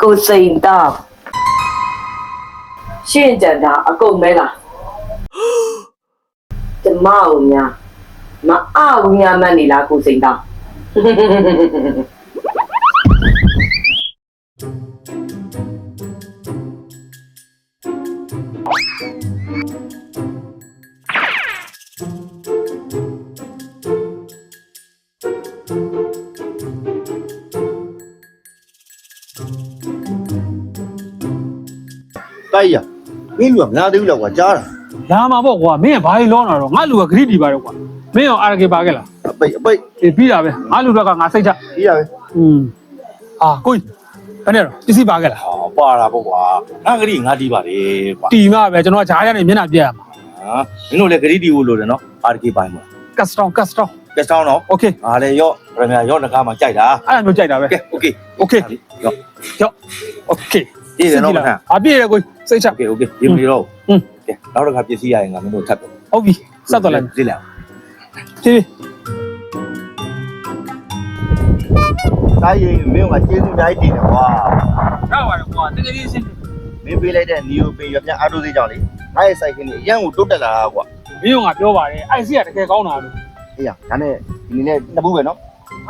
ကိုစိန်တောင်းရှင်းကြတာအကုန်မဲလားကျမအောင်များမအောင်များမနေလားကိုစိန်တောင်းတိုက်ရမင်းလူကမလာသေးဘူးလားကွာကြားတာ လာမှာပေါ့ကွာမင်းကဘာကြီးလောနေတာတော့ငါလူကဂရိတီပါတော့ကွာမင်းရောအာရကေပါခဲ့လား အပိတ်ပြီးတာပဲငါလူတွေကငါစိတ်ချ ပြီးရပဲ ကိုကြီးဘယ်နဲ့တော့ပစ္စည်းပါခဲ့လား ဟောပါတာပေါ့ကွာငါဂရီငါတီးပါလေကွာ တီမပဲကျွန်တော်ဂျားရနေမျက်နှာပြက်ရမှာ ဟာမင်းတို့လည်းဂရီတီကိုလိုတယ်နော်အာရကေပိုင်းမှာ ကတ်စတောင်း ကက်စတောင်းနော် โอเค ငါလည်းရော့ပရမီယာရော့နကားမှာကြိုက်တာ အဲ့ဒါမျိုးကြိုက်တာပဲ ကဲโอเค โอเค ရော့ โอเค ပြေးတယ်နော်မခံ အပြည့်ရကိုစိတ်ချ โอเคโอเคဒီမီတော့ကဲနောက်တစ်ခါပစ္စည်းရရင်ငါမင်းတို့ထပ်တယ် ဟုတ်ပြီဆက်သွားလိုက် လေးလာ ဖြည်း တိုက်ရင်မင်းကကျေးဇူးအများကြီးတင်တယ်ကွာ ရပါတယ်ကွာတကယ်ကြီးရှင်း မင်းပေးလိုက်တဲ့နီယိုပင်ရပြန်အားထုတ်သေးကြောင်လေငါရဲ့စိုက်ခင်းကြီးအရန်ကိုတိုးတက်လာတာကွာ မင်းကပြောပါတယ်အဲ့စီကတကယ်ကောင်းတာလို့ အေးရဒါနဲ့ဒီနေ့နှစ်ဘူးပဲနော်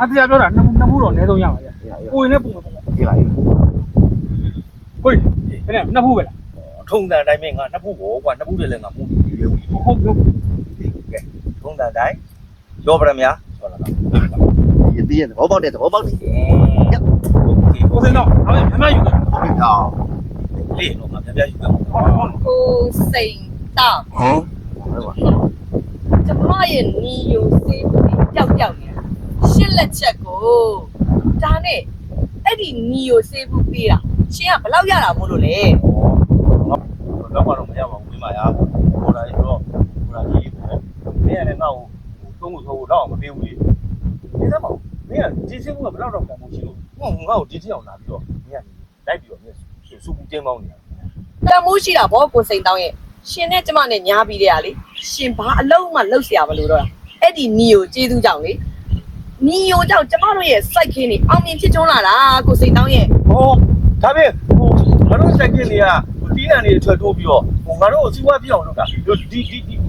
အတရားပြောတာနှစ်ဘူးတော့အနည်းဆုံးရပါရဲ့ကိုရင်လည်းပုံမှာ အေးပါအေး ကိုကြီးဘယ်နဲ့နှစ်ဘူးပဲလား ထုံတန်တိုင်းမင်းငါနှစ်ဖူးပေါ့ကွာနှစ်ဖူးတည်းလည်းငါမှုပြီးရုပ်ကြီး ဟုတ်ပြော ကဲထုံတန်တိုင်းရော့ပရမီယာဆိုလာတာ ဒီတည်းရဲ့ဘောပေါက်တဲ့ဘောပေါက်တယ် โอเค ကိုစိန်တော့အဲ့ဒါမှယူတယ် ဟုတ်ပြီတော့ လေးတော့ငါပြန်ပြန်ယူခဲ့ပါ ကိုစိန်တောင်း ဟမ်ဟုတ်ပါ ကျမရဲ့နီယိုစေးပြီးပျောက်နေတာရှစ်လက်ချက်ကိုဒါနဲ့အဲ့ဒီနီယိုစေးဘူးပေးတာရှင်ကဘယ်လောက်ရတာမို့လို့လဲ တော့တော့မရပါဘူးဒီမှာရဟိုလာရောဟိုလာကြီးပေါ့မင်းကလည်းငါ့ကိုသုံးဖို့ဆိုတော့မပေးဘူးလေဒီစမ်းမမင်းကဒီစင်းကဘယ်တော့တော့ကံမှုရှိလို့ငါ့ကိုဒီတိအောင်လာပြီးတော့မင်းကလိုက်ပြီးတော့မင်းစူပူတင်းပေါင်းနေတာ တန်မိုးရှိတာဗောကိုစိန်တောင်းရဲ့ရှင်နဲ့ကျမနဲ့ညားပြီးတဲ့ဟာလေရှင်ဘာအလုံးမှလှုပ်เสียမလို့တော့အဲ့ဒီနီယိုကျေးဇူးကြောင့်လေနီယိုကြောင့်ကျမတို့ရဲ့စိုက်ခင်းနေအောင်မြင်ဖြစ်ထွန်းလာတာကိုစိန်တောင်းရဲ့ ဟောဒါပေမဲ့ငါတို့စက်ကင်းတွေကတီးတန်တွေထွက်ထိုးပြီးတော့ငါတို့စီးပွားပြအောင်လုပ်တာဒီ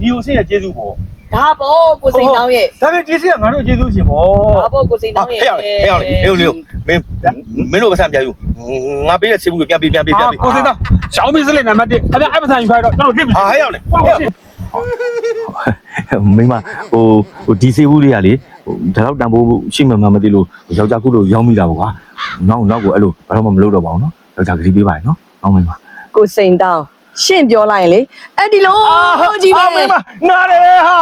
နီယိုစင်းရဲ့ကျေးဇူးပေါ့ ဒါဗောကိုစိန်တောင်းရဲ့ ဒါပေမဲ့ဒီစင်းကငါတို့ကျေးဇူးရှင်ပေါ့ ဒါဗောကိုစိန်တောင်းရဲ့ ဟဲ့လေမင်းတို့ပတ်စံပြယူငါပေးတဲ့ဆေးဘူးပြန်ပေး ကိုစိန်တော့ရှောင်းမစလိနံပါတ်1အဲ့ဒါအပစံယူခိုင်းတော့ကျွန်တော်တစ်ပြီ ဟာဟဲ့ရောက်လေမိမဟိုဒီဆေးဘူးလေးကလေဒါတော့တန်ဖိုးရှိမှမသိလို့ယောက်ျားခုလို့ရောင်းမိတာပေါ့ကွာနောက်ကိုအဲ့လိုဘာမှမလုပ်တော့ပါဘူးနော်ယောက်ျားကလေးပေးပါရနော်အောင်မိမ ကိုစိန်တောင်းရှင့်ပြောလိုက်ရင်လေအဲ့ဒီလိုကြည့်ပါ မိမနားတယ်ဟာ